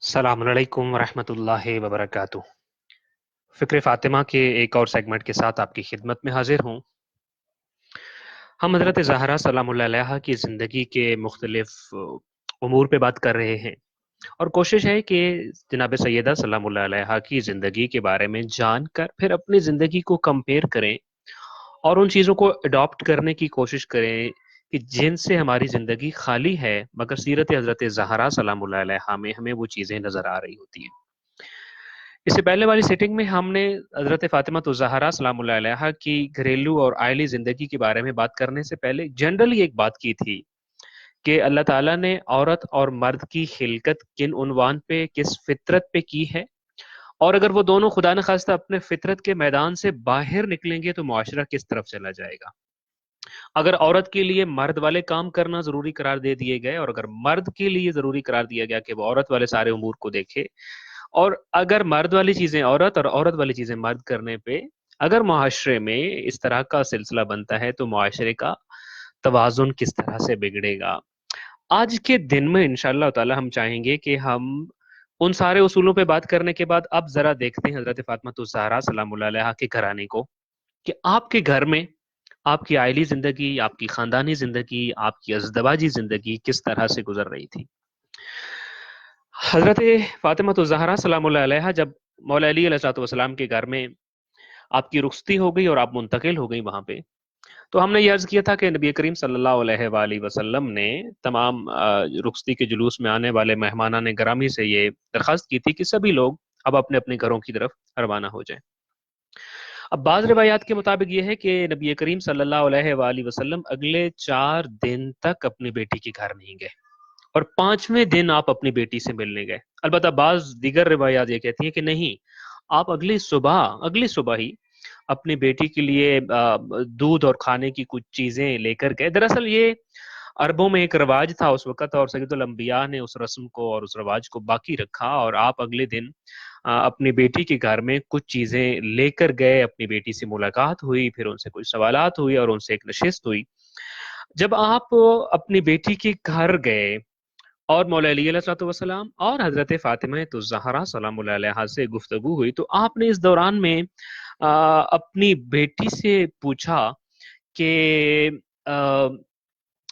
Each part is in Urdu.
السلام علیکم ورحمۃ اللہ وبرکاتہ۔ فکر فاطمہ کے ایک اور سیگمنٹ کے ساتھ آپ کی خدمت میں حاضر ہوں۔ ہم حضرت زہرا سلام اللہ علیہا کی زندگی کے مختلف امور پہ بات کر رہے ہیں، اور کوشش ہے کہ جناب سیدہ سلام اللہ علیہا کی زندگی کے بارے میں جان کر پھر اپنی زندگی کو کمپیئر کریں اور ان چیزوں کو اڈاپٹ کرنے کی کوشش کریں کہ جن سے ہماری زندگی خالی ہے، مگر سیرت حضرت زہرا سلام اللہ علیہا میں ہمیں وہ چیزیں نظر آ رہی ہوتی ہیں۔ اس سے پہلے والی سیٹنگ میں ہم نے حضرت فاطمہ الزہرا سلام اللہ علیہا کی گھریلو اور عائلی زندگی کے بارے میں بات کرنے سے پہلے جنرلی ایک بات کی تھی کہ اللہ تعالیٰ نے عورت اور مرد کی خلقت کن عنوان پہ، کس فطرت پہ کی ہے، اور اگر وہ دونوں خدا نخواستہ اپنے فطرت کے میدان سے باہر نکلیں گے تو معاشرہ کس طرف چلا جائے گا۔ اگر عورت کے لیے مرد والے کام کرنا ضروری قرار دے دیے گئے، اور اگر مرد کے لیے ضروری قرار دیا گیا کہ وہ عورت والے سارے امور کو دیکھے، اور اگر مرد والی چیزیں عورت اور عورت والی چیزیں مرد کرنے پہ اگر معاشرے میں اس طرح کا سلسلہ بنتا ہے تو معاشرے کا توازن کس طرح سے بگڑے گا۔ آج کے دن میں انشاءاللہ تعالی ہم چاہیں گے کہ ہم ان سارے اصولوں پہ بات کرنے کے بعد اب ذرا دیکھتے ہیں حضرت فاطمہ الزہرا سلام اللہ علیہا کے گھرانے کو، کہ آپ کے گھر میں آپ کی عائلی زندگی، آپ کی خاندانی زندگی، آپ کی ازدواجی زندگی کس طرح سے گزر رہی تھی۔ حضرت فاطمہ الزہرا سلام اللہ علیہا جب مولا علی علیہ السلام کے گھر میں آپ کی رخصتی ہو گئی اور آپ منتقل ہو گئی وہاں پہ، تو ہم نے یہ عرض کیا تھا کہ نبی کریم صلی اللہ علیہ وآلہ وسلم نے تمام رخصتی کے جلوس میں آنے والے مہمانان گرامی سے یہ درخواست کی تھی کہ سبھی لوگ اب اپنے اپنے گھروں کی طرف روانہ ہو جائیں۔ اب بعض روایات کے مطابق یہ ہے کہ نبی کریم صلی اللہ علیہ وآلہ وسلم اگلے 4 دن تک اپنی بیٹی کے گھر نہیں گئے، اور 5ویں دن آپ اپنی بیٹی سے ملنے گئے۔ البتہ بعض دیگر روایات یہ کہتی ہیں کہ نہیں، آپ اگلی صبح ہی اپنی بیٹی کے لیے دودھ اور کھانے کی کچھ چیزیں لے کر گئے۔ دراصل یہ عربوں میں ایک رواج تھا اس وقت، اور سید الانبیاء نے اس رسم کو اور اس رواج کو باقی رکھا، اور آپ اگلے دن اپنی بیٹی کے گھر میں کچھ چیزیں لے کر گئے، اپنی بیٹی سے ملاقات ہوئی، پھر ان سے کچھ سوالات ہوئی اور ان سے ایک نشست ہوئی۔ جب آپ اپنی بیٹی کے گھر گئے اور مولا علی علیہ السلام اور حضرت فاطمہ الزہرا سلام اللہ علیہا سے گفتگو ہوئی، تو آپ نے اس دوران میں اپنی بیٹی سے پوچھا کہ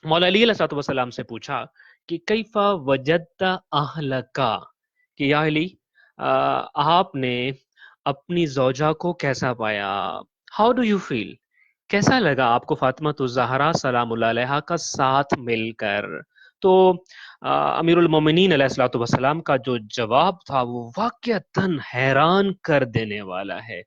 مولا علی علیہ السلام سے پوچھا کہ کیف وجدت اہلکا، کہ یا علی آپ نے اپنی زوجہ کو کیسا پایا، ہاؤ ڈو یو فیل، کیسا لگا آپ کو فاطمہ الزہرا سلام اللہ علیہا کا ساتھ مل کر۔ تو امیر المومنین علیہ الصلوۃ والسلام کا جو جواب تھا وہ واقعتاً حیران کر دینے والا ہے،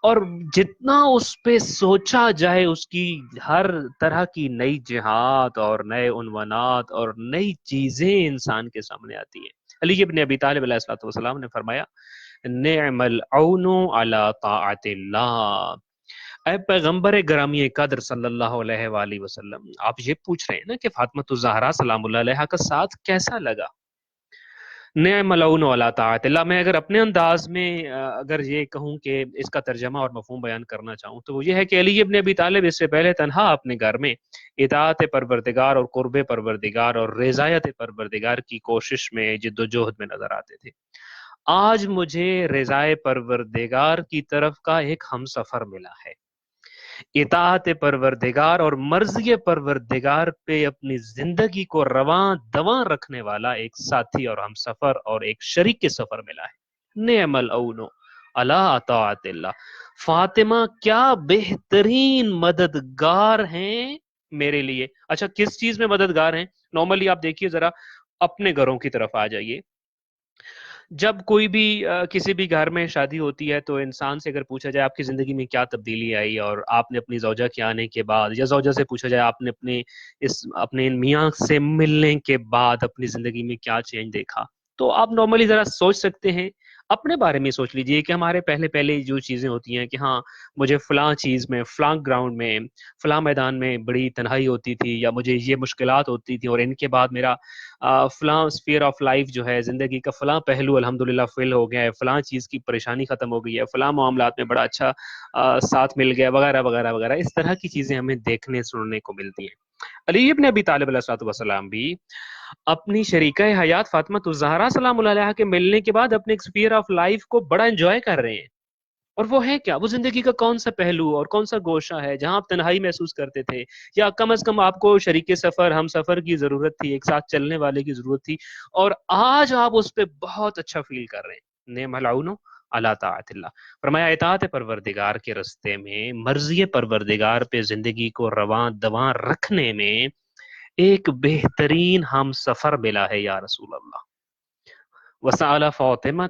اور جتنا اس پہ سوچا جائے اس کی ہر طرح کی نئی جہات اور نئے عنوانات اور نئی چیزیں انسان کے سامنے آتی ہیں۔ علی ابن ابی طالب علیہ الصلوۃ والسلام نے فرمایا نعم العون علی طاعت اللہ۔ اے پیغمبر گرامی قدر صلی اللہ علیہ وآلہ وسلم، آپ یہ پوچھ رہے ہیں نا کہ فاطمہ الزہرا سلام اللہ علیہا کا ساتھ کیسا لگا۔ نعم العون علی طاعت اللہ، میں اگر اپنے انداز میں اگر یہ کہوں کہ اس کا ترجمہ اور مفہوم بیان کرنا چاہوں تو وہ یہ ہے کہ علی ابن ابی طالب اس سے پہلے تنہا اپنے گھر میں اطاعت پروردگار اور قرب پروردگار اور رضایت پروردگار کی کوشش میں جد و جہد میں نظر آتے تھے۔ آج مجھے رضائے پروردگار کی طرف کا ایک ہم سفر ملا ہے، اطاعت پروردگار اور مرضی پروردگار پہ اپنی زندگی کو رواں دواں رکھنے والا ایک ساتھی اور ہم سفر اور ایک شریک سفر ملا ہے۔ نعم العون علی طاعت اللہ، فاطمہ کیا بہترین مددگار ہیں میرے لیے۔ اچھا کس چیز میں مددگار ہیں؟ نارملی آپ دیکھیے ذرا اپنے گھروں کی طرف آ جائیے، جب کوئی بھی کسی بھی گھر میں شادی ہوتی ہے تو انسان سے اگر پوچھا جائے آپ کی زندگی میں کیا تبدیلی آئی، اور آپ نے اپنی زوجہ کے آنے کے بعد، یا زوجہ سے پوچھا جائے آپ نے اپنے میاں سے ملنے کے بعد اپنی زندگی میں کیا چینج دیکھا، تو آپ نارملی ذرا سوچ سکتے ہیں، اپنے بارے میں سوچ لیجئے کہ ہمارے پہلے جو چیزیں ہوتی ہیں کہ ہاں مجھے فلاں چیز میں، فلاں گراؤنڈ میں، فلاں میدان میں بڑی تنہائی ہوتی تھی، یا مجھے یہ مشکلات ہوتی تھی، اور ان کے بعد میرا فلاں اسفیئر آف لائف جو ہے، زندگی کا فلاں پہلو الحمدللہ فل ہو گیا ہے، فلاں چیز کی پریشانی ختم ہو گئی ہے، فلاں معاملات میں بڑا اچھا ساتھ مل گیا، وغیرہ وغیرہ وغیرہ، اس طرح کی چیزیں ہمیں دیکھنے سننے کو ملتی ہیں۔ علی ابن ابی طالب علیہ الصلوۃ والسلام بھی اپنی شریکہ حیات فاطمہ الزہرا سلام اللہ علیہا کے ملنے کے بعد اپنے ایکسپیئر آف لائف کو بڑا انجوائے کر رہے ہیں. اور وہ ہے کیا؟ وہ زندگی کا کون سا پہلو اور کون سا گوشہ ہے جہاں آپ تنہائی محسوس کرتے تھے، یا کم از کم آپ کو شریک سفر، ہم سفر کی ضرورت تھی، ایک ساتھ چلنے والے کی ضرورت تھی، اور آج آپ اس پہ بہت اچھا فیل کر رہے ہیں. نعم العون علی طاعت اللہ. فرمایا اطاعت پروردگار کے رستے میں، مرضی پروردگار پہ زندگی کو رواں دواں رکھنے میں ایک بہترین ہم سفر ملا ہے یا رسول اللہ. وسأل فاطمہ،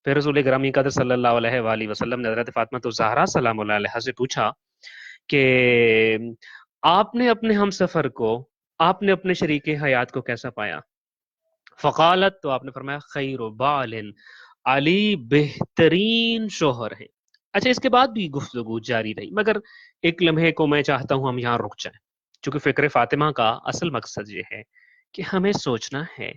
پھر رسول گرامی قدر صلی اللہ علیہ وآلہ وسلم نے حضرت فاطمہ الزہرا سلام اللہ علیہ سے پوچھا کہ آپ نے اپنے ہم سفر کو، آپ نے اپنے شریک حیات کو کیسا پایا؟ فقالت، تو آپ نے فرمایا خیر بال، علی بہترین شوہر ہیں. اچھا، اس کے بعد بھی گفتگو جاری رہی، مگر ایک لمحے کو میں چاہتا ہوں ہم یہاں رک جائیں، چونکہ فکر فاطمہ کا اصل مقصد یہ ہے کہ ہمیں سوچنا ہے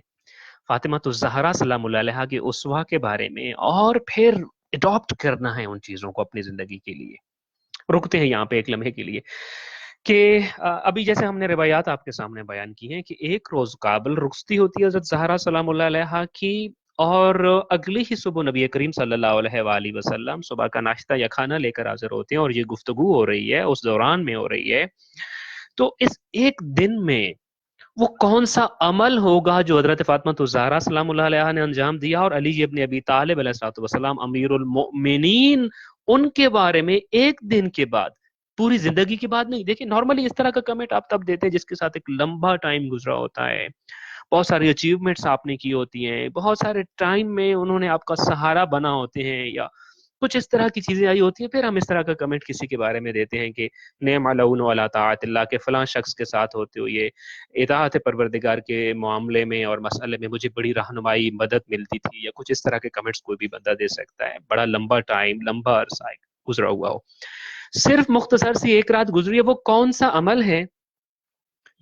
فاطمہ الزہرا سلام اللہ علیہا کی اسوہ کے بارے میں، اور پھر اڈاپٹ کرنا ہے ان چیزوں کو اپنی زندگی کے لیے. رکتے ہیں یہاں پہ ایک لمحے کے لیے کہ ابھی جیسے ہم نے روایات آپ کے سامنے بیان کی ہیں کہ ایک روز قابل رخصتی ہوتی ہے حضرت زہرا سلام اللہ علیہا کی، اور اگلی ہی صبح نبی کریم صلی اللہ علیہ وآلہ وسلم صبح کا ناشتہ یا کھانا لے کر حاضر ہوتے ہیں، اور یہ گفتگو ہو رہی ہے، اس دوران میں ہو رہی ہے. تو اس ایک دن میں وہ کون سا عمل ہوگا جو حضرت فاطمہ الزہرا سلام اللہ علیہ نے انجام دیا، اور علی ابن ابی طالب علیہ الصلوۃ والسلام امیر المؤمنین ان کے بارے میں ایک دن کے بعد، پوری زندگی کی بات نہیں. دیکھیں نارملی اس طرح کا کمنٹ آپ تب دیتے ہیں جس کے ساتھ ایک لمبا ٹائم گزرا ہوتا ہے، بہت ساری اچیومنٹس آپ نے کی ہوتی ہیں، بہت سارے ٹائم میں انہوں نے آپ کا سہارا بنا ہوتے ہیں، یا کچھ اس طرح کی چیزیں آئی ہوتی ہیں، پھر ہم اس طرح کا کمنٹ کسی کے بارے میں دیتے ہیں کہ نعم العون علی طاعت اللہ، کے فلاں شخص کے ساتھ ہوتے ہوئے اطاعت پروردگار کے معاملے میں اور مسئلے میں مجھے بڑی رہنمائی مدد ملتی تھی، یا کچھ اس طرح کے کمنٹس کوئی بھی بندہ دے سکتا ہے، بڑا لمبا ٹائم، لمبا عرصہ گزرا ہوا ہو. صرف مختصر سی ایک رات گزری ہے، وہ کون سا عمل ہے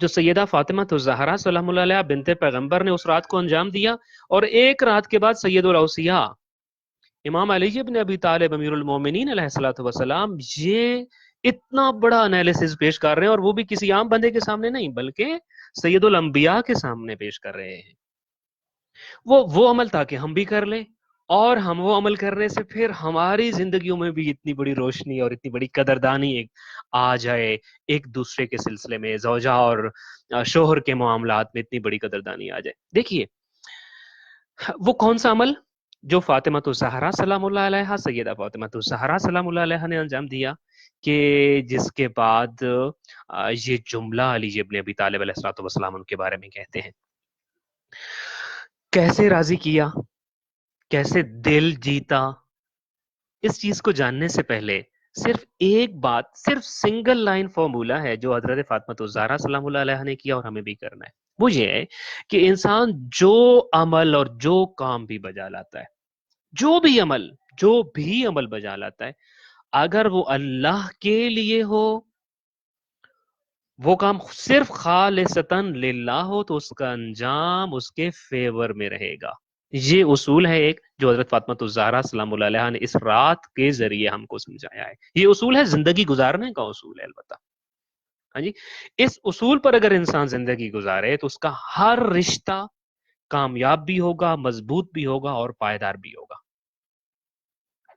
جو سیدہ فاطمہ الزہرا سلام اللہ علیہ بنت پیغمبر نے اس رات کو انجام دیا، اور ایک رات کے بعد سید الاوصیاء امام علی ابن ابی طالب امیر المومنین علیہ الصلوۃ والسلام یہ اتنا بڑا انالیسس پیش کر رہے ہیں، اور وہ بھی کسی عام بندے کے سامنے نہیں بلکہ سید الانبیاء کے سامنے پیش کر رہے ہیں. وہ عمل تاکہ ہم بھی کر لیں، اور ہم وہ عمل کرنے سے پھر ہماری زندگیوں میں بھی اتنی بڑی روشنی اور اتنی بڑی قدردانی ایک آ جائے، ایک دوسرے کے سلسلے میں زوجہ اور شوہر کے معاملات میں اتنی بڑی قدردانی آ جائے. دیکھیے وہ کون سا عمل جو فاطمہ الزہرا سلام اللہ علیہا، سیدہ فاطمہ الزہرا سلام اللہ علیہا نے انجام دیا، کہ جس کے بعد یہ جملہ علی ابن ابی طالب علیہ الصلوۃ والسلام ان کے بارے میں کہتے ہیں. کیسے راضی کیا، کیسے دل جیتا، اس چیز کو جاننے سے پہلے صرف ایک بات، صرف سنگل لائن فارمولا ہے جو حضرت فاطمہ الزہرا سلام اللہ علیہ نے کیا اور ہمیں بھی کرنا ہے. وہ یہ ہے کہ انسان جو عمل اور جو کام بھی بجا لاتا ہے، جو بھی عمل بجا لاتا ہے، اگر وہ اللہ کے لیے ہو، وہ کام صرف خالصتاً للہ ہو، تو اس کا انجام اس کے فیور میں رہے گا. یہ اصول ہے ایک جو حضرت فاطمہ الزہرا سلام اللہ علیہ نے اس رات کے ذریعے ہم کو سمجھایا ہے. یہ اصول ہے، زندگی گزارنے کا اصول ہے البتہ. ہاں جی، اس اصول پر اگر انسان زندگی گزارے تو اس کا ہر رشتہ کامیاب بھی ہوگا، مضبوط بھی ہوگا اور پائیدار بھی ہوگا.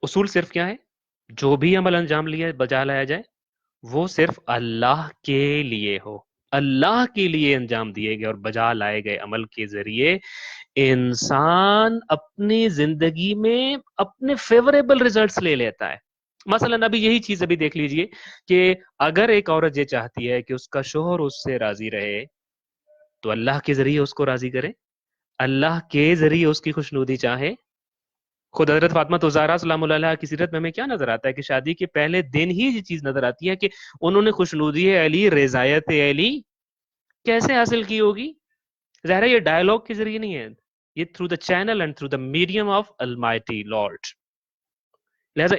اصول صرف کیا ہے؟ جو بھی عمل انجام بجا لایا جائے وہ صرف اللہ کے لیے ہو، اللہ کے لیے انجام دیے گئے اور بجا لائے گئے عمل کے ذریعے انسان اپنی زندگی میں اپنے فیوریبل ریزلٹس لے لیتا ہے. مثلا ابھی یہی چیز ابھی دیکھ لیجئے کہ اگر ایک عورت یہ چاہتی ہے کہ اس کا شوہر اس سے راضی رہے تو اللہ کے ذریعے اس کو راضی کرے، اللہ کے ذریعے اس کی خوشنودی چاہے. خود حضرت فاطمہ الزہرا سلام اللہ علیہ کی سیرت میں ہمیں کیا نظر آتا ہے کہ شادی کے پہلے دن ہی یہ چیز نظر آتی ہے کہ انہوں نے خوشنودی علی، رضایت علی کیسے حاصل کی ہوگی؟ ظاہر ہے یہ ڈائلاگ کے ذریعے نہیں ہے، یہ through the channel and through the medium of almighty lord. لہذا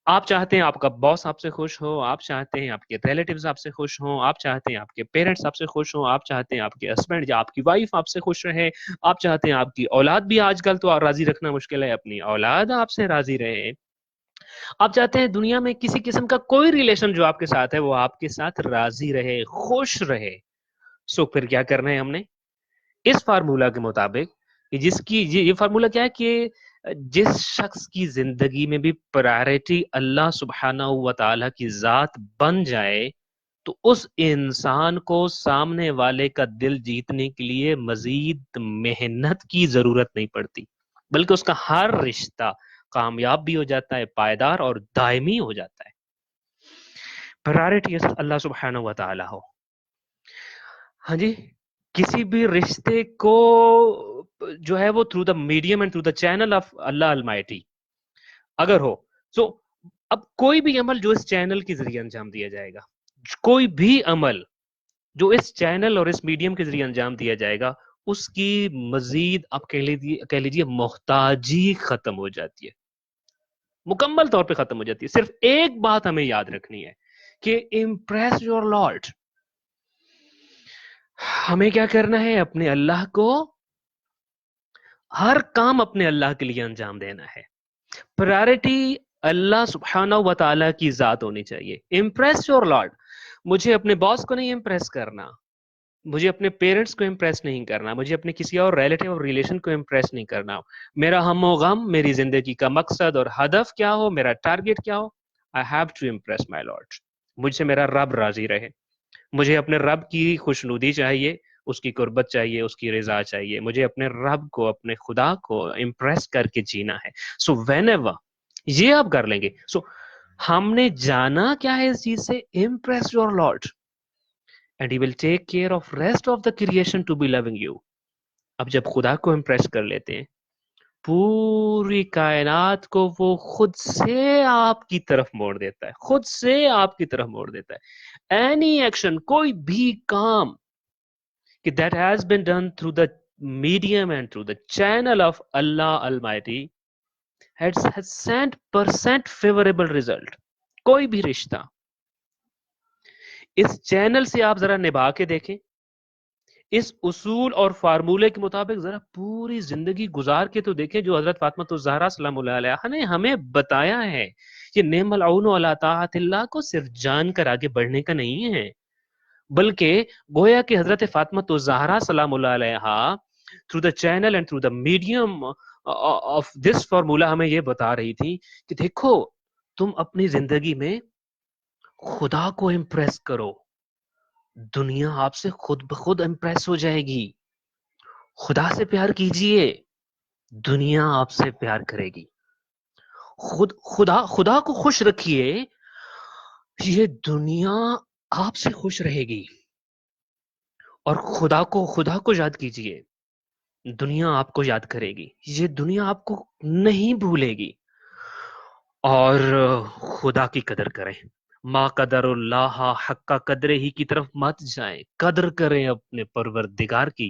آپ چاہتے ہیں آپ کا باس آپ سے خوش ہو، آپ چاہتے ہیں آپ کے ریلیٹیوز آپ سے خوش ہوں، آپ چاہتے ہیں آپ کے پیرنٹس آپ سے خوش ہوں، آپ چاہتے ہیں آپ کے ہسبینڈ یا آپ کی وائف آپ سے خوش رہے، آپ چاہتے ہیں آپ کی اولاد بھی، آج کل تو راضی رکھنا مشکل ہے، اپنی اولاد آپ سے راضی رہے، آپ چاہتے ہیں دنیا میں کسی قسم کا کوئی ریلیشن جو آپ کے ساتھ ہے وہ آپ کے ساتھ راضی رہے، خوش رہے. سو پھر کیا کرنا ہے ہم نے؟ اس فارمولہ کے مطابق یہ فارمولہ کیا ہے کہ جس شخص کی زندگی میں بھی پرائرٹی اللہ سبحانہ و تعالی کی ذات بن جائے تو اس انسان کو سامنے والے کا دل جیتنے کے لیے مزید محنت کی ضرورت نہیں پڑتی، بلکہ اس کا ہر رشتہ کامیاب بھی ہو جاتا ہے، پائیدار اور دائمی ہو جاتا ہے۔ پرائرٹی اللہ سبحانہ و تعالی ہو، ہاں جی، کسی بھی رشتے کو جو ہے وہ through the medium and through the channel of Allah almighty اگر ہو، سو اب کوئی بھی عمل جو اس چینل کے ذریعے انجام دیا جائے گا، کوئی بھی عمل جو اس چینل اور اس میڈیم کے ذریعے انجام دیا جائے گا، اس کی مزید آپ کہہ لیجیے محتاجی ختم ہو جاتی ہے، مکمل طور پہ ختم ہو جاتی ہے۔ صرف ایک بات ہمیں یاد رکھنی ہے کہ امپریس یور لارڈ، ہمیں کیا کرنا ہے؟ اپنے اللہ کو ہر کام اپنے اللہ کے لیے انجام دینا ہے۔ پرائرٹی اللہ سبحانہ و تعالی کی ذات ہونی چاہیے۔ امپریس یور لارڈ، مجھے اپنے باس کو نہیں امپریس کرنا، مجھے اپنے پیرنٹس کو امپریس نہیں کرنا، مجھے اپنے کسی اور ریلیٹیو اور ریلیشن کو امپریس نہیں کرنا، میرا ہم و غم، میری زندگی کا مقصد اور ہدف کیا ہو، میرا ٹارگٹ کیا ہو، I have to impress my Lord، مجھ سے میرا رب راضی رہے، مجھے اپنے رب کی خوشنودی چاہیے، اس کی قربت چاہیے، اس کی رضا چاہیے، مجھے اپنے رب کو، اپنے خدا کو امپریس کر کے جینا ہے۔ سو وین ایور یہ آپ کر لیں گے، سو ہم نے جانا کیا ہے اس چیز سے؟ Impress your lord and he will take care of rest of the creation to be loving you۔ اب جب خدا کو امپریس کر لیتے ہیں، پوری کائنات کو وہ خود سے آپ کی طرف موڑ دیتا ہے، خود سے آپ کی طرف موڑ دیتا ہے۔ اینی ایکشن، کوئی بھی کام کہ that has been done through the medium and through the channel of Allah Almighty has sent percent favorable result۔ کوئی بھی رشتہ اس چینل سے آپ ذرا نبھا کے دیکھیں، اس اصول اور فارمولے کے مطابق ذرا پوری زندگی گزار کے تو دیکھیں جو حضرت فاطمہ الزہرا سلام اللہ علیہا نے ہمیں بتایا ہے۔ یہ نعم العون علی طاعت اللہ کو صرف جان کر آگے بڑھنے کا نہیں ہے، بلکہ گویا کہ حضرت فاطمہ الزہرا سلام اللہ علیہا through the channel and through the medium of this formula ہمیں یہ بتا رہی تھی کہ دیکھو تم اپنی زندگی میں خدا کو امپریس کرو، دنیا آپ سے خود بخود امپریس ہو جائے گی۔ خدا سے پیار کیجئے، دنیا آپ سے پیار کرے گی۔ خدا کو خوش رکھیے، یہ دنیا آپ سے خوش رہے گی۔ اور خدا کو یاد کیجئے، دنیا آپ کو یاد کرے گی، یہ دنیا آپ کو نہیں بھولے گی۔ اور خدا کی قدر کریں، ما قدر اللہ حق قدر ہی کی طرف مت جائیں، قدر کریں اپنے پروردگار کی،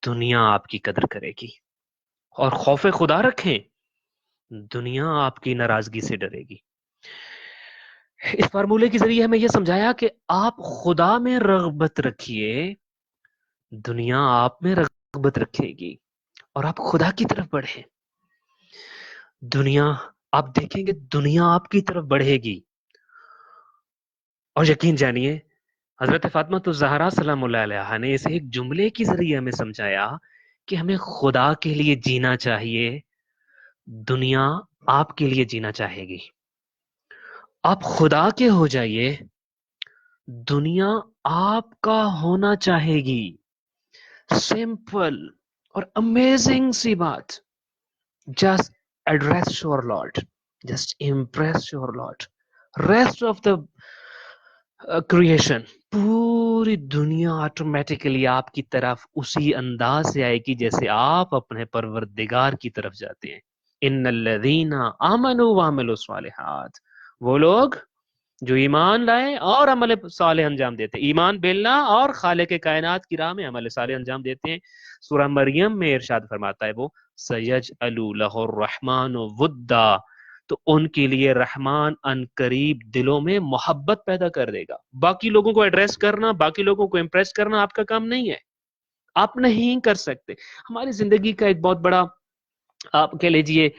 دنیا آپ کی قدر کرے گی۔ اور خوف خدا رکھیں، دنیا آپ کی ناراضگی سے ڈرے گی۔ اس فارمولے کے ذریعے ہمیں یہ سمجھایا کہ آپ خدا میں رغبت رکھیے، دنیا آپ میں رغبت رکھے گی، اور آپ خدا کی طرف بڑھیں، دنیا آپ دیکھیں گے دنیا آپ کی طرف بڑھے گی۔ اور یقین جانیے حضرت فاطمہ الزہرا سلام اللہ علیہا نے اسے ایک جملے کے ذریعے ہمیں سمجھایا کہ ہمیں خدا کے لیے جینا چاہیے، دنیا آپ کے لیے جینا چاہے گی۔ آپ خدا کے ہو جائیے، دنیا آپ کا ہونا چاہے گی۔ سمپل اور امیزنگ سی بات، just address your lord, just impress your lord, rest of the creation, پوری دنیا آٹومیٹکلی آپ کی طرف اسی انداز سے آئے گی جیسے آپ اپنے پروردگار کی طرف جاتے ہیں۔ ان الذین آمنوا وعملوا الصالحات، وہ لوگ جو ایمان لائے اور عمل صالح انجام دیتے، ایمان باللہ اور خالق کائنات کی راہ میں عمل صالح انجام دیتے ہیں۔ سورہ مریم میں ارشاد فرماتا ہے وہ سَيَجْعَلُ لَهُ الرَّحْمَنُ وُدًّا، تو ان کے لیے رحمان ان قریب دلوں میں محبت پیدا کر دے گا۔ باقی لوگوں کو ایڈریس کرنا، باقی لوگوں کو امپریس کرنا آپ کا کام نہیں ہے، آپ نہیں کر سکتے۔ ہماری زندگی کا ایک بہت بڑا آپ کہہ لیجئے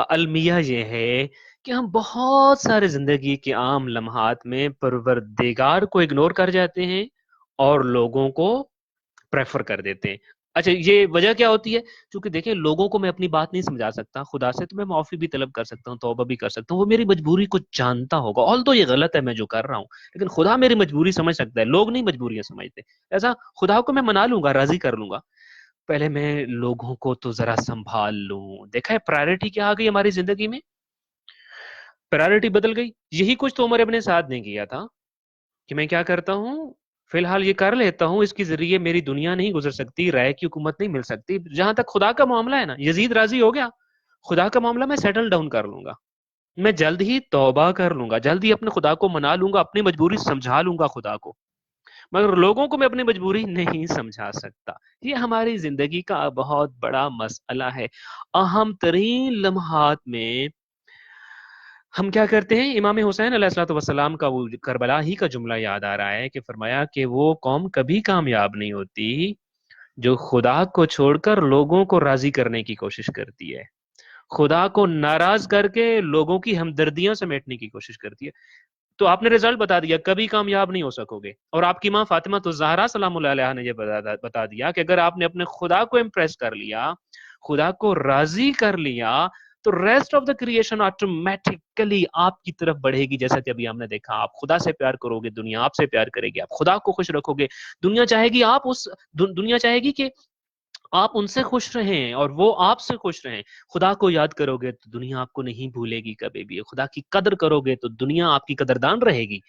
المیہ یہ ہے کہ ہم بہت سارے زندگی کے عام لمحات میں پروردگار کو اگنور کر جاتے ہیں اور لوگوں کو پریفر کر دیتے ہیں. اچھا یہ وجہ کیا ہوتی ہے؟ چونکہ دیکھیں لوگوں کو میں اپنی بات نہیں سمجھا سکتا، خدا سے تو میں معافی بھی طلب کر سکتا ہوں، توبہ بھی کر سکتا ہوں، وہ میری مجبوری کو جانتا ہوگا، آل تو یہ غلط ہے میں جو کر رہا ہوں، لیکن خدا میری مجبوری سمجھ سکتا ہے، لوگ نہیں مجبوریاں سمجھتے. ایسا خدا کو میں منا لوں گا، راضی کر لوں گا، پہلے میں لوگوں کو تو ذرا سنبھال لوں. دیکھا ہے پرائرٹی کیا آ گئی ہماری زندگی میں؟ پرائرٹی بدل گئی. یہی کچھ تو عمر ابن سعد نے کیا تھا کہ میں کیا کرتا ہوں، فی الحال یہ کر لیتا ہوں، اس کے ذریعے میری دنیا نہیں گزر سکتی، رائے کی حکومت نہیں مل سکتی. جہاں تک خدا کا معاملہ ہے نا، یزید راضی ہو گیا، خدا کا معاملہ میں سیٹل ڈاؤن کر لوں گا، میں جلد ہی توبہ کر لوں گا، جلد ہی اپنے خدا کو منا لوں گا، اپنی مجبوری سمجھا لوں گا خدا کو، مگر لوگوں کو میں اپنی مجبوری نہیں سمجھا سکتا. یہ ہماری زندگی کا بہت بڑا مسئلہ ہے. اہم ترین لمحات میں ہم کیا کرتے ہیں؟ امام حسین علیہ الصلوۃ والسلام کا وہ کربلا ہی کا جملہ یاد آ رہا ہے کہ فرمایا کہ وہ قوم کبھی کامیاب نہیں ہوتی جو خدا کو چھوڑ کر لوگوں کو راضی کرنے کی کوشش کرتی ہے، خدا کو ناراض کر کے لوگوں کی ہمدردیاں سمیٹنے کی کوشش کرتی ہے. تو آپ نے رزلٹ بتا دیا، کبھی کامیاب نہیں ہو سکو گے. اور آپ کی ماں فاطمہ الزہرا سلام اللہ علیہا نے یہ بتا دیا کہ اگر آپ نے اپنے خدا کو امپریس کر لیا، خدا کو راضی کر لیا، تو rest of the creation automatically آپ کی طرف بڑھے گی. جیسا کہ ابھی ہم نے دیکھا، آپ خدا سے پیار کرو گے، دنیا آپ سے پیار کرے گی، آپ خدا کو خوش رکھو گے، دنیا چاہے گی دنیا چاہے گی کہ آپ ان سے خوش رہیں اور وہ آپ سے خوش رہیں. خدا کو یاد کرو گے تو دنیا آپ کو نہیں بھولے گی کبھی بھی. خدا کی قدر کرو گے تو دنیا آپ کی قدردان رہے گی.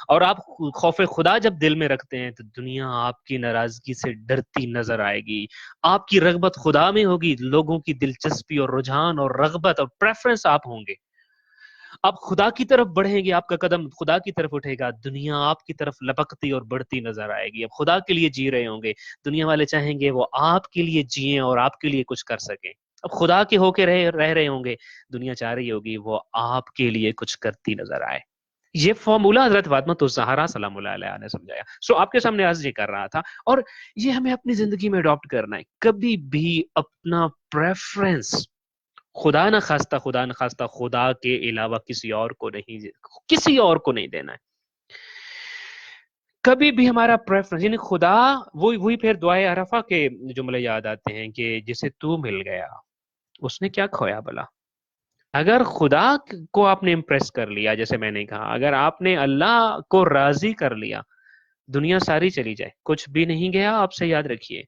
اور آپ خوف خدا جب دل میں رکھتے ہیں تو دنیا آپ کی ناراضگی سے ڈرتی نظر آئے گی. آپ کی رغبت خدا میں ہوگی، لوگوں کی دلچسپی اور رجحان اور رغبت اور پریفرنس آپ ہوں گے. آپ خدا کی طرف بڑھیں گے، آپ کا قدم خدا کی طرف اٹھے گا، دنیا آپ کی طرف لپکتی اور بڑھتی نظر آئے گی. اب خدا کے لیے جی رہے ہوں گے، دنیا والے چاہیں گے وہ آپ کے لیے جئیں اور آپ کے لیے کچھ کر سکیں. اب خدا کے ہو کے رہ رہے ہوں گے، دنیا چاہ رہی ہوگی وہ آپ کے لیے کچھ کرتی نظر آئے. یہ فارمولہ حضرت فاطمہ الزہرا سلام اللہ علیہا نے سمجھایا. آپ کے سامنے عرض یہ کر رہا تھا، اور یہ ہمیں اپنی زندگی میں اڈاپٹ کرنا ہے. کبھی بھی اپنا پریفرنس خدا نہ خواستہ خدا کے علاوہ کسی اور کو نہیں دینا ہے. کبھی بھی ہمارا پریفرنس یعنی خدا، وہی پھر دعائے عرفہ کے جملے یاد آتے ہیں کہ جسے تو مل گیا اس نے کیا کھویا بلا. اگر خدا کو آپ نے امپریس کر لیا، جیسے میں نے کہا، اگر آپ نے اللہ کو راضی کر لیا، دنیا ساری چلی جائے کچھ بھی نہیں گیا آپ سے، یاد رکھیے.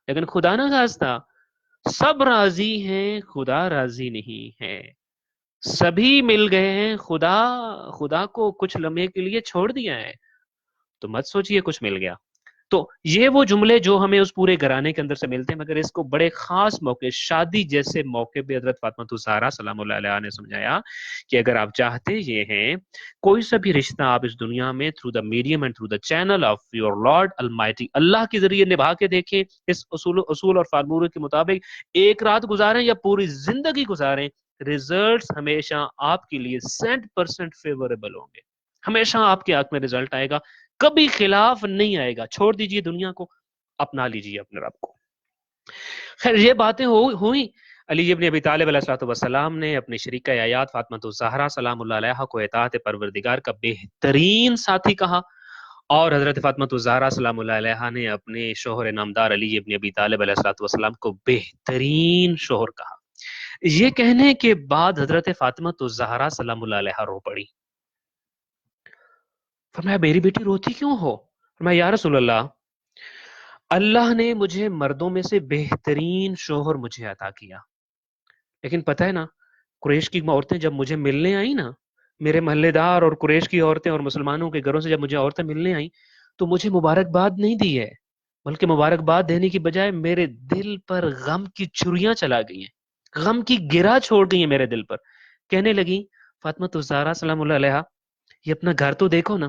لیکن خدا نہ خواستہ سب راضی ہیں، خدا راضی نہیں ہے. سبھی مل گئے ہیں، خدا کو کچھ لمحے کے لیے چھوڑ دیا ہے، تو مت سوچئے کچھ مل گیا. تو یہ وہ جملے جو ہمیں اس پورے گھرانے کے اندر سے ملتے ہیں، مگر اس کو بڑے خاص موقع، شادی جیسے موقع پہ حضرت فاطمہ الزہرا سلام اللہ علیہا نے سمجھایا کہ اگر آپ چاہتے یہ ہیں کوئی سا بھی رشتہ آپ اس دنیا میں through the medium and through the channel of your lord almighty Allah کے ذریعے نبھا کے دیکھیں، اس اصول اور فارمولے کے مطابق ایک رات گزاریں یا پوری زندگی گزاریں، ریزلٹس ہمیشہ آپ کے لیے 100% فیوریبل ہوں گے. ہمیشہ آپ کے حق میں ریزلٹ آئے گا، کبھی خلاف نہیں آئے گا. چھوڑ دیجئے دنیا کو، اپنا لیجئے اپنے رب کو. خیر یہ باتیں ہوئی. علی ابن ابی طالب علیہ الصلوۃ والسلام نے اپنی شریکہ حیات فاطمہ الزہرا سلام اللہ علیہا کو اطاعت پروردگار کا بہترین ساتھی کہا، اور حضرت فاطمہ الزہرا سلام اللہ علیہا نے اپنے شوہر نامدار علی ابن ابی طالب علیہ الصلوۃ والسلام کو بہترین شوہر کہا. یہ کہنے کے بعد حضرت فاطمہ الزہرا سلام اللہ علیہا رو پڑی. فرمایا میری بیٹی روتی کیوں ہو؟ فرمایا یا رسول اللہ نے مجھے مردوں میں سے بہترین شوہر مجھے عطا کیا، لیکن پتہ ہے نا قریش کی عورتیں جب مجھے ملنے آئیں نا، میرے محلے دار اور قریش کی عورتیں اور مسلمانوں کے گھروں سے جب مجھے عورتیں ملنے آئیں تو مجھے مبارکباد نہیں دی ہے، بلکہ مبارکباد دینے کی بجائے میرے دل پر غم کی چھریاں چلا گئی ہیں، غم کی گرہ چھوڑ گئی ہیں میرے دل پر. کہنے لگی فاطمہ الزہرا سلام اللہ علیہا، یہ اپنا گھر تو دیکھو نا،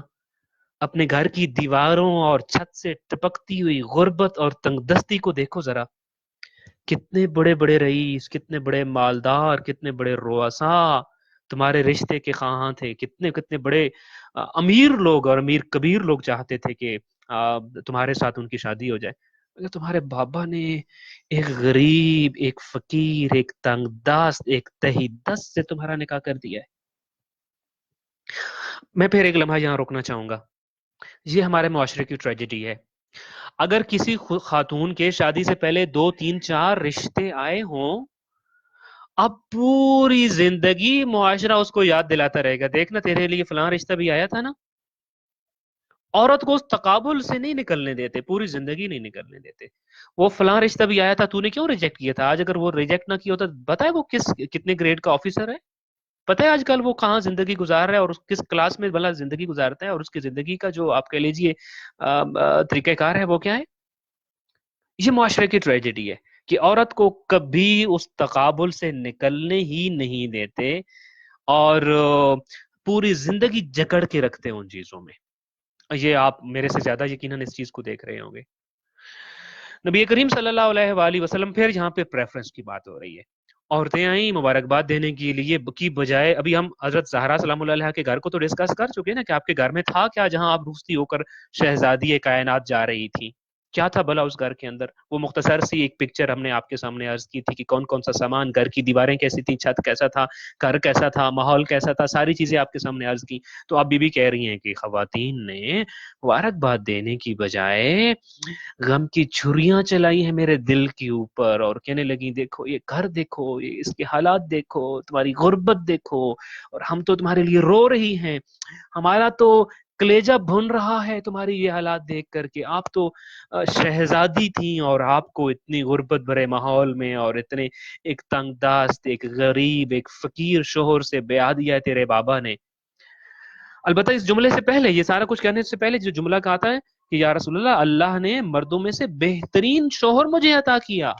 اپنے گھر کی دیواروں اور چھت سے ٹپکتی ہوئی غربت اور تنگ دستی کو دیکھو ذرا. کتنے بڑے بڑے رئیس، کتنے بڑے مالدار، کتنے بڑے رؤساء تمہارے رشتے کے خواہاں تھے، کتنے کتنے بڑے امیر لوگ اور امیر کبیر لوگ چاہتے تھے کہ تمہارے ساتھ ان کی شادی ہو جائے، مگر تمہارے بابا نے ایک غریب، ایک فقیر، ایک تنگ دست، ایک تہی دست سے تمہارا نکاح کر دیا ہے. میں پھر ایک لمحہ یہاں روکنا چاہوں گا. یہ ہمارے معاشرے کی ٹریجڈی ہے. اگر کسی خاتون کے شادی سے پہلے 2 3 4 رشتے آئے ہوں، اب پوری زندگی معاشرہ اس کو یاد دلاتا رہے گا، دیکھنا تیرے لیے فلاں رشتہ بھی آیا تھا نا. عورت کو اس تقابل سے نہیں نکلنے دیتے، پوری زندگی نہیں نکلنے دیتے. وہ فلاں رشتہ بھی آیا تھا، تو نے کیوں ریجیکٹ کیا تھا؟ آج اگر وہ ریجیکٹ نہ کیا ہوتا، پتا ہے وہ کتنے گریڈ کا آفیسر ہے؟ پتہ ہے آج کل وہ کہاں زندگی گزار رہا ہے اور کس کلاس میں بھلا زندگی گزارتا ہے، اور اس کی زندگی کا جو آپ کہہ لیجیے طریقہ کار ہے وہ کیا ہے؟ یہ معاشرے کی ٹریجڈی ہے کہ عورت کو کبھی اس تقابل سے نکلنے ہی نہیں دیتے، اور پوری زندگی جکڑ کے رکھتے ہیں ان چیزوں میں. یہ آپ میرے سے زیادہ یقیناً اس چیز کو دیکھ رہے ہوں گے. نبی کریم صلی اللہ علیہ وآلہ وسلم، پھر یہاں پہ پریفرنس کی بات ہو رہی ہے. عورتیں آئیں مبارکباد دینے کے لیے کی بجائے، ابھی ہم حضرت زہرا سلام اللہ علیہ کے گھر کو تو ڈسکس کر چکے نا کہ آپ کے گھر میں تھا کیا جہاں آپ روستی ہو کر شہزادی کائنات جا رہی تھی؟ کیا تھا بھلا اس گھر کے اندر؟ وہ مختصر سی ایک پکچر ہم نے آپ کے سامنے عرض کی تھی کہ کون کون سا سامان، گھر کی دیواریں کیسی تھی، چھت کیسا تھا، گھر کیسا تھا، ماحول کیسا تھا، ساری چیزیں آپ کے سامنے عرض کی. تو آپ بھی کہہ رہی ہیں کہ خواتین نے مبارکباد دینے کی بجائے غم کی چھریاں چلائی ہیں میرے دل کے اوپر، اور کہنے لگی دیکھو یہ گھر دیکھو، یہ اس کے حالات دیکھو، تمہاری غربت دیکھو، اور ہم تو تمہارے لیے رو رہی ہیں، ہمارا تو کلیجہ بھن رہا ہے تمہاری یہ حالات دیکھ کر کے. آپ تو شہزادی تھیں اور آپ کو اتنی غربت بھرے ماحول میں اور اتنے ایک تنگ دست، ایک غریب، ایک فقیر شوہر سے بیاہ دیا ہے تیرے بابا نے. البتہ اس جملے سے پہلے، یہ سارا کچھ کہنے سے پہلے جو جملہ کہتا ہے کہ یا رسول اللہ نے مردوں میں سے بہترین شوہر مجھے عطا کیا.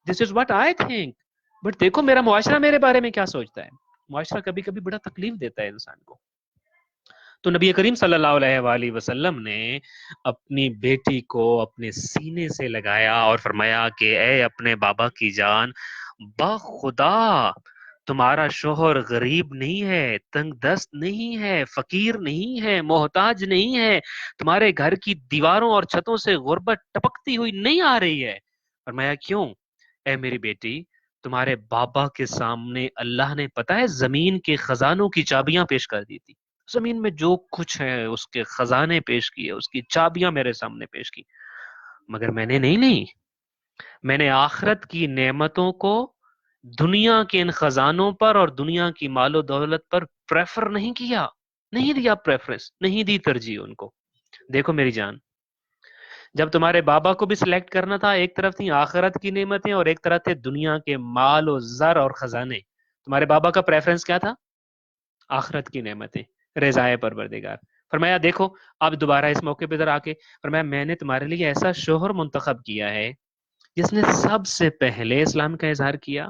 This is what I think. But دیکھو میرا معاشرہ میرے بارے میں کیا سوچتا ہے. معاشرہ کبھی کبھی بڑا تکلیف دیتا ہے انسان کو. تو نبی کریم صلی اللہ علیہ وآلہ وسلم نے اپنی بیٹی کو اپنے سینے سے لگایا اور فرمایا کہ اے اپنے بابا کی جان، بخدا تمہارا شوہر غریب نہیں ہے، تنگ دست نہیں ہے، فقیر نہیں ہے، محتاج نہیں ہے، تمہارے گھر کی دیواروں اور چھتوں سے غربت ٹپکتی ہوئی نہیں آ رہی ہے. فرمایا کیوں؟ اے میری بیٹی، تمہارے بابا کے سامنے اللہ نے پتہ ہے زمین کے خزانوں کی چابیاں پیش کر دی تھی. زمین میں جو کچھ ہے اس کے خزانے پیش کیے، اس کی چابیاں میرے سامنے پیش کی، مگر میں نے نہیں، میں نے آخرت کی نعمتوں کو دنیا کے ان خزانوں پر اور دنیا کی مال و دولت پر پریفر نہیں کیا، نہیں دیا پریفرنس، نہیں دی ترجیح ان کو. دیکھو میری جان، جب تمہارے بابا کو بھی سلیکٹ کرنا تھا، ایک طرف تھی آخرت کی نعمتیں اور ایک طرف تھے دنیا کے مال و زر اور خزانے. تمہارے بابا کا پریفرنس کیا تھا؟ آخرت کی نعمتیں، رضائے پروردگار. فرمایا دیکھو اب دوبارہ اس موقع پہ ادھر آ کے فرمایا میں نے تمہارے لیے ایسا شوہر منتخب کیا ہے جس نے سب سے پہلے اسلام کا اظہار کیا.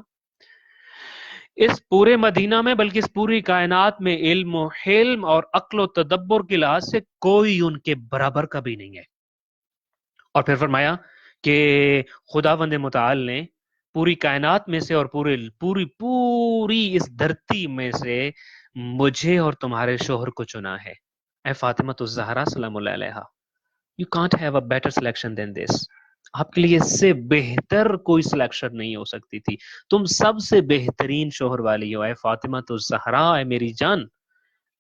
اس پورے مدینہ میں بلکہ اس پوری کائنات میں علم و حلم اور عقل و تدبر کے لحاظ سے کوئی ان کے برابر کا بھی نہیں ہے. اور پھر فرمایا کہ خداوند متعال نے پوری کائنات میں سے اور پوری اس دھرتی میں سے مجھے اور تمہارے شوہر کو چنا ہے. اے فاطمہ الزہرا سلام اللہ علیہا، you can't have a better selection than this. آپ کے لیے اس سے بہتر کوئی سلیکشن نہیں ہو سکتی تھی. تم سب سے بہترین شوہر والی ہو اے فاطمہ الزہرا، اے میری جان.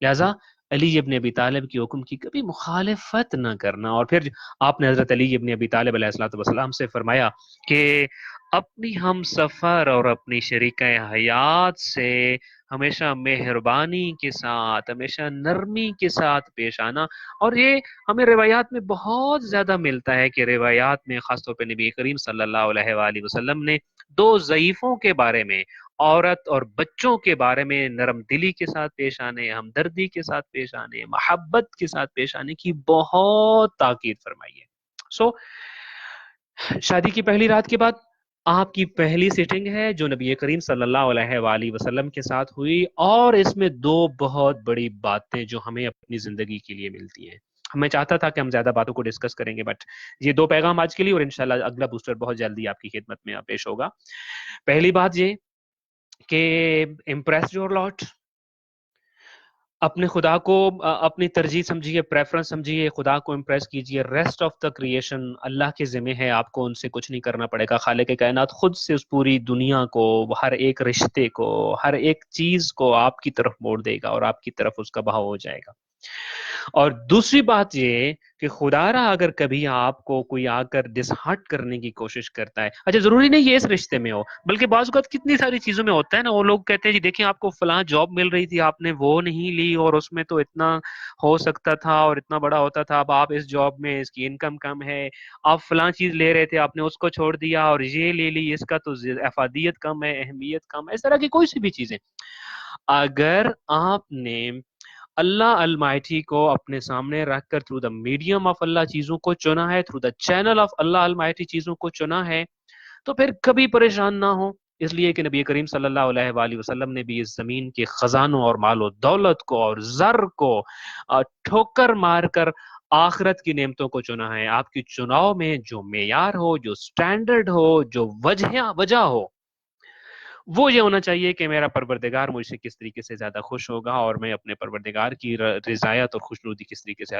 لہذا علی ابن ابی طالب کی حکم کی کبھی مخالفت نہ کرنا. اور پھر آپ نے حضرت علی ابن ابی طالب علیہ الصلوۃ والسلام سے فرمایا کہ اپنی ہم سفر اور اپنی شریکہ حیات سے ہمیشہ مہربانی کے ساتھ، ہمیشہ نرمی کے ساتھ پیش آنا. اور یہ ہمیں روایات میں بہت زیادہ ملتا ہے کہ روایات میں خاص طور پہ نبی کریم صلی اللہ علیہ وآلہ وسلم نے 2 ضعیفوں کے بارے میں، عورت اور بچوں کے بارے میں نرم دلی کے ساتھ پیش آنے، ہمدردی کے ساتھ پیش آنے، محبت کے ساتھ پیش آنے کی بہت تاکید فرمائی ہے. سو شادی کی پہلی رات کے بعد آپ کی پہلی سیٹنگ ہے جو نبی کریم صلی اللہ علیہ وآلہ وسلم کے ساتھ ہوئی، اور اس میں 2 بہت بڑی باتیں جو ہمیں اپنی زندگی کے لیے ملتی ہیں. میں چاہتا تھا کہ ہم زیادہ باتوں کو ڈسکس کریں گے، بٹ یہ 2 پیغام آج کے لیے، اور انشاءاللہ اگلا بوسٹر بہت جلدی آپ کی خدمت میں پیش ہوگا. پہلی بات یہ کہ امپریس یور لاٹ، اپنے خدا کو اپنی ترجیح سمجھیے، پریفرنس سمجھیے، خدا کو امپریس کیجیے. ریسٹ آف دا کریشن اللہ کے ذمہ ہے، آپ کو ان سے کچھ نہیں کرنا پڑے گا. خالق کائنات خود سے اس پوری دنیا کو، ہر ایک رشتے کو، ہر ایک چیز کو آپ کی طرف موڑ دے گا اور آپ کی طرف اس کا بہاؤ ہو جائے گا. اور دوسری بات یہ کہ خدا را اگر کبھی آپ کو کوئی آ کر ڈس ہارٹ کرنے کی کوشش کرتا ہے، اچھا ضروری نہیں یہ اس رشتے میں ہو، بلکہ بعض اوقات کتنی ساری چیزوں میں ہوتا ہے نا، وہ لوگ کہتے ہیں جی دیکھیں آپ کو فلاں جاب مل رہی تھی، آپ نے وہ نہیں لی، اور اس میں تو اتنا ہو سکتا تھا اور اتنا بڑا ہوتا تھا، اب آپ اس جاب میں اس کی انکم کم ہے، آپ فلاں چیز لے رہے تھے آپ نے اس کو چھوڑ دیا اور یہ لے لی، اس کا تو افادیت کم ہے، اہمیت کم ہے، اس طرح کی کوئی سی بھی چیزیں اگر آپ نے اللہ المائٹی کو اپنے سامنے رکھ کر تھرو دا میڈیم آف اللہ چیزوں کو چنا ہے، through the channel of Allah almighty چیزوں کو چنا ہے، تو پھر کبھی پریشان نہ ہو، اس لیے کہ نبی کریم صلی اللہ علیہ وآلہ وسلم نے بھی اس زمین کے خزانوں اور مال و دولت کو اور زر کو ٹھوکر مار کر آخرت کی نعمتوں کو چنا ہے۔ آپ کی چناؤ میں جو معیار ہو، جو سٹینڈرڈ ہو، جو وجہ ہو، وہ یہ ہونا چاہیے کہ میرا پروردگار مجھ سے کس طریقے سے زیادہ خوش ہوگا اور میں اپنے پروردگار کی رضایت اور خوشنودی کس طریقے سے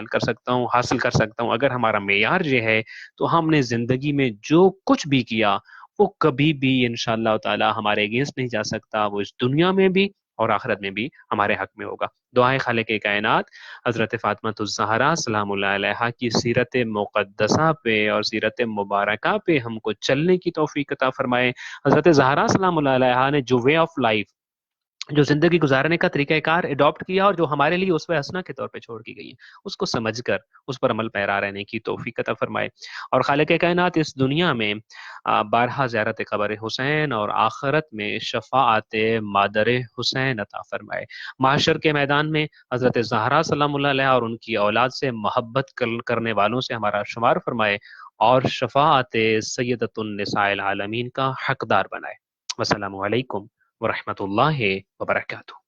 حاصل کر سکتا ہوں۔ اگر ہمارا معیار یہ ہے تو ہم نے زندگی میں جو کچھ بھی کیا وہ کبھی بھی انشاءاللہ تعالی ہمارے اگینسٹ نہیں جا سکتا، وہ اس دنیا میں بھی اور آخرت میں بھی ہمارے حق میں ہوگا۔ دعائیں خالق کائنات حضرت فاطمہ الزہرا سلام اللہ علیہا کی سیرت مقدسہ پہ اور سیرت مبارکہ پہ ہم کو چلنے کی توفیق عطا فرمائے۔ حضرت زہرا سلام اللہ علیہا نے جو وے آف لائف، جو زندگی گزارنے کا طریقہ کار اڈاپٹ کیا اور جو ہمارے لیے اسوہ حسنہ کے طور پہ چھوڑ کی گئی ہے، اس کو سمجھ کر اس پر عمل پیرا رہنے کی توفیق عطا فرمائے، اور خالق کائنات اس دنیا میں بارہا زیارت قبر حسین اور آخرت میں شفاعت مادر حسین عطا فرمائے۔ محشر کے میدان میں حضرت زہرا سلام اللہ علیہا اور ان کی اولاد سے محبت کرنے والوں سے ہمارا شمار فرمائے اور شفاعت سیدۃ النساء العالمین کا حقدار بنائے۔ والسلام علیکم ورحمۃ اللہ وبرکاتہ۔